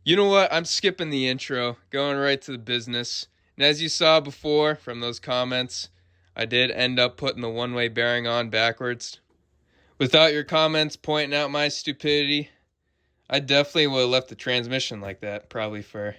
You know what? I'm skipping the intro, going right to the business. And as you saw before from those comments, I did end up putting the one-way bearing on backwards. Without your comments pointing out my stupidity, I definitely would have left the transmission like that, probably for,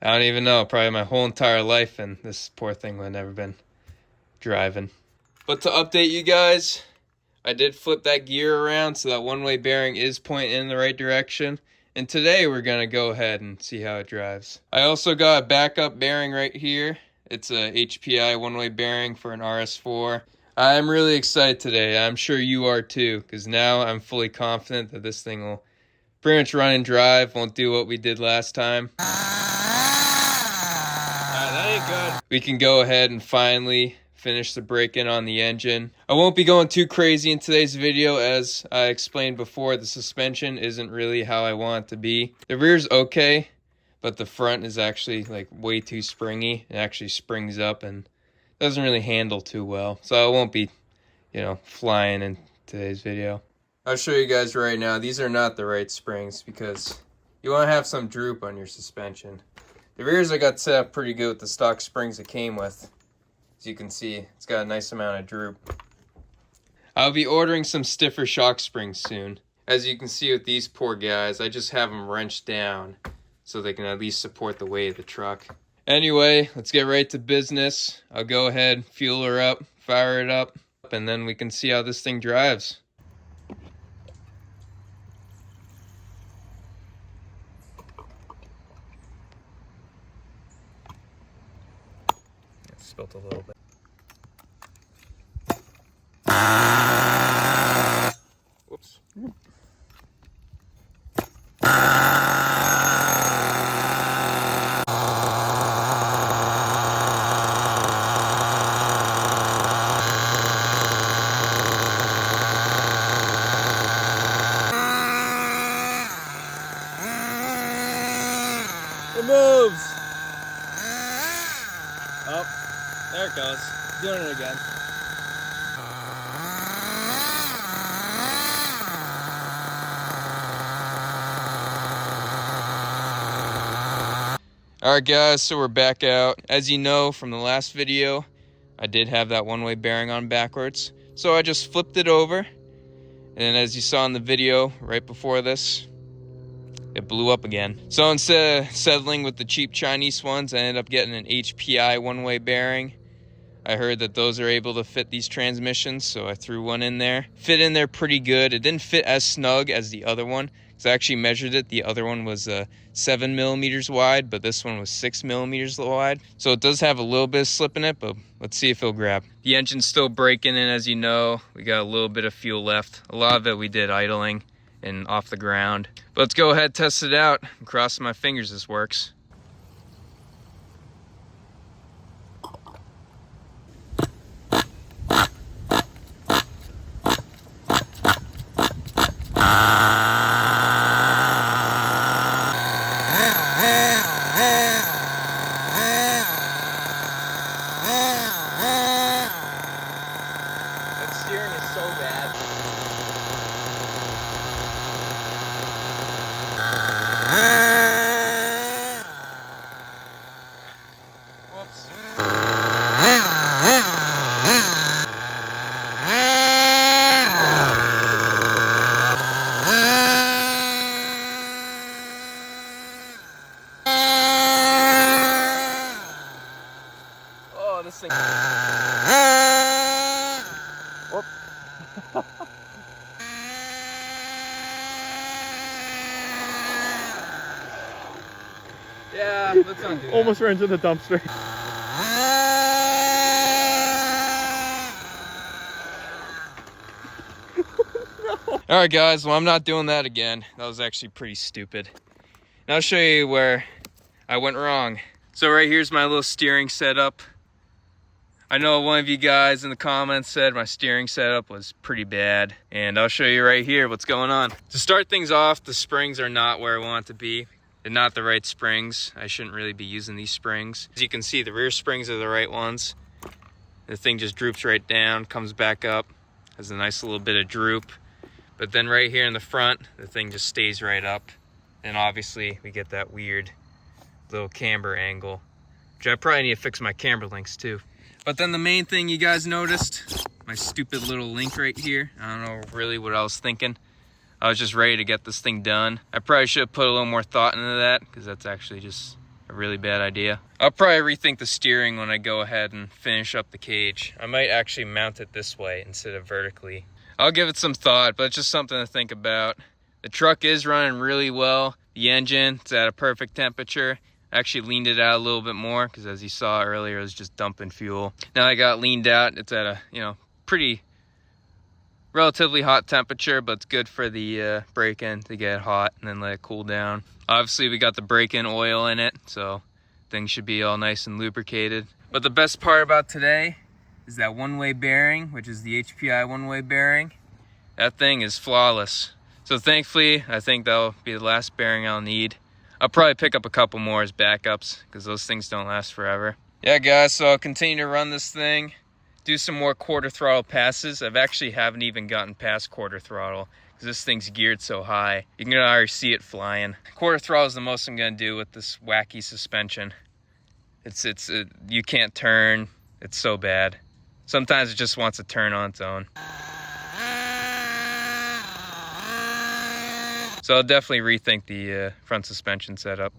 I don't even know, probably my whole entire life, and this poor thing would have never been driving. But to update you guys, I did flip that gear around so that one-way bearing is pointing in the right direction. And today we're going to go ahead and see how it drives. I also got a backup bearing right here. It's a HPI one-way bearing for an RS4. I'm really excited today. I'm sure you are too, because now I'm fully confident that this thing will pretty much run and drive, won't do what we did last time. That ain't good. We can go ahead and finally finish the break-in on the engine. I won't be going too crazy in today's video. As I explained before, the suspension isn't really how I want it to be. The rear's okay, but the front is actually like way too springy. It actually springs up and doesn't really handle too well. So I won't be, flying in today's video. I'll show you guys right now. These are not the right springs because you want to have some droop on your suspension. The rears I got set up pretty good with the stock springs it came with. As you can see, it's got a nice amount of droop. I'll be ordering some stiffer shock springs soon. As you can see with these poor guys, I just have them wrenched down so they can at least support the weight of the truck. Anyway, let's get right to business. I'll go ahead, fuel her up, fire it up, and then we can see how this thing drives. Spilt a little bit. Whoops. It moves. Oh, there it goes. Doing it again. Alright guys, so we're back out. As you know from the last video, I did have that one-way bearing on backwards. So I just flipped it over. And as you saw in the video right before this, it blew up again. So instead of settling with the cheap Chinese ones, I ended up getting an HPI one-way bearing. I heard that those are able to fit these transmissions, so I threw one in there. Fit in there pretty good. It didn't fit as snug as the other one, because I actually measured it. The other one was 7 millimeters wide, but this one was 6 millimeters wide. So it does have a little bit of slip in it, but let's see if it'll grab. The engine's still breaking in, as you know. We got a little bit of fuel left. A lot of it we did idling and off the ground. But let's go ahead, test it out. I'm crossing my fingers this works. That steering is so bad. Whoops. Oh, this thing. Whoop. Yeah, let's not do that. Almost ran into the dumpster. No. Alright guys, well I'm not doing that again. That was actually pretty stupid. Now I'll show you where I went wrong. So right here's my little steering setup. I know one of you guys in the comments said my steering setup was pretty bad, and I'll show you right here what's going on. To start things off, the springs are not where I want it to be. They're not the right springs. I shouldn't really be using these springs. As you can see, the rear springs are the right ones. The thing just droops right down, comes back up, has a nice little bit of droop. But then right here in the front, the thing just stays right up. And obviously we get that weird little camber angle, which I probably need to fix my camber links too. But then the main thing you guys noticed, my stupid little link right here. I don't know really what I was thinking. I was just ready to get this thing done. I probably should have put a little more thought into that, because that's actually just a really bad idea. I'll probably rethink the steering when I go ahead and finish up the cage. I might actually mount it this way instead of vertically. I'll give it some thought, but it's just something to think about. The truck is running really well. The engine, it's at a perfect temperature. I actually leaned it out a little bit more, because as you saw earlier, it was just dumping fuel. Now I got leaned out, it's at a, pretty relatively hot temperature, but it's good for the break-in to get hot and then let it cool down. Obviously we got the break-in oil in it, so things should be all nice and lubricated. But the best part about today is that one-way bearing, which is the HPI one-way bearing. That thing is flawless. So thankfully, I think that'll be the last bearing I'll need. I'll probably pick up a couple more as backups, because those things don't last forever. Yeah guys, so I'll continue to run this thing, do some more quarter throttle passes. I've actually haven't even gotten past quarter throttle, because this thing's geared so high. You can already see it flying. Quarter throttle is the most I'm gonna do with this wacky suspension. You can't turn, it's so bad. Sometimes it just wants to turn on its own. So I'll definitely rethink the front suspension setup.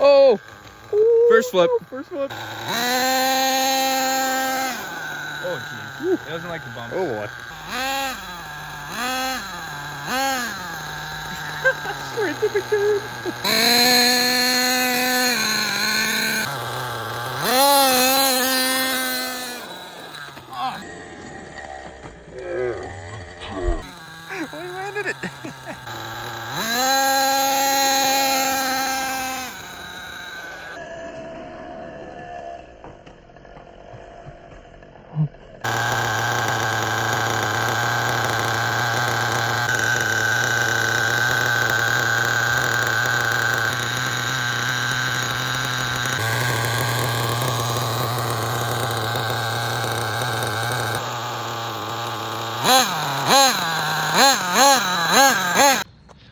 Oh! First flip. First flip. Oh, jeez. It doesn't like the bump. Oh, boy. Straight to the curb. Oh, he landed it.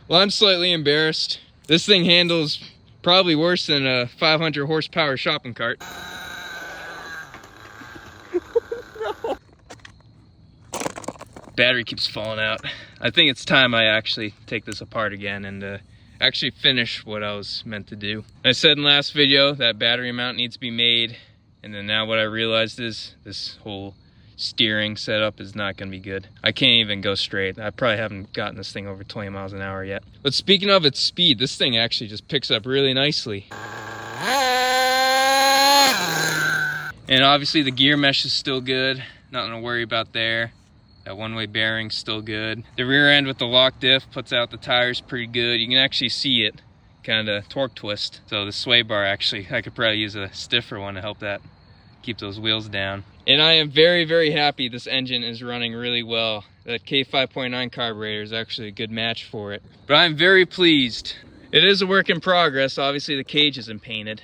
Well, I'm slightly embarrassed. This thing handles probably worse than a 500 horsepower shopping cart. No. Battery keeps falling out. I think it's time I actually take this apart again and actually finish what I was meant to do. I said in last video that battery mount needs to be made, and then now what I realized is this whole steering setup is not going to be good. I can't even go straight. I probably haven't gotten this thing over 20 miles an hour yet. But speaking of its speed, this thing actually just picks up really nicely. And obviously the gear mesh is still good. Nothing to worry about there. That one-way bearing's still good. The rear end with the lock diff puts out the tires pretty good. You can actually see it kind of torque twist. So the sway bar actually, I could probably use a stiffer one to help that keep those wheels down. And I am very, very happy this engine is running really well. That K5.9 carburetor is actually a good match for it. But I'm very pleased. It is a work in progress. Obviously the cage isn't painted.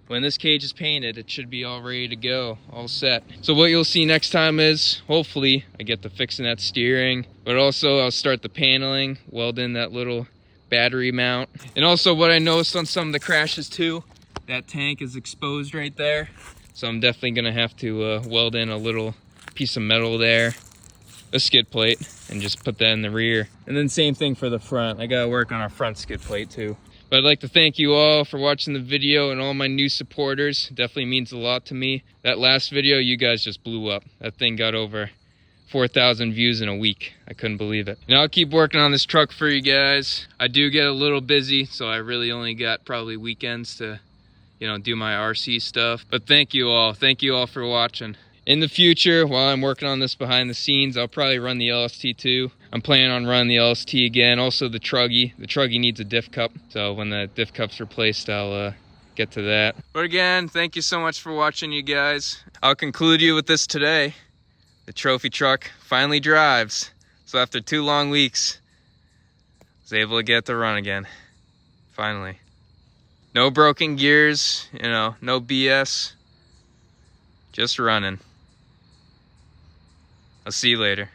When this cage is painted, it should be all ready to go, all set. So what you'll see next time is, hopefully, I get to fixing that steering, but also I'll start the paneling, weld in that little battery mount. And also what I noticed on some of the crashes too, that tank is exposed right there. So I'm definitely gonna have to weld in a little piece of metal there, a skid plate, and just put that in the rear. And then same thing for the front. I gotta work on our front skid plate too. But I'd like to thank you all for watching the video and all my new supporters. It definitely means a lot to me. That last video, you guys just blew up. That thing got over 4,000 views in a week. I couldn't believe it. And I'll keep working on this truck for you guys. I do get a little busy, so I really only got probably weekends to do my RC stuff. But thank you all for watching. In the future, while I'm working on this behind the scenes, I'll probably run the LST too. I'm planning on running the LST again. Also the Truggy. The Truggy needs a diff cup, so when the diff cup's replaced, I'll get to that. But again, thank you so much for watching, you guys. I'll conclude you with this today. The trophy truck finally drives. So after 2 long weeks, I was able to get to run again. Finally. No broken gears, you know, no BS. Just running. I'll see you later.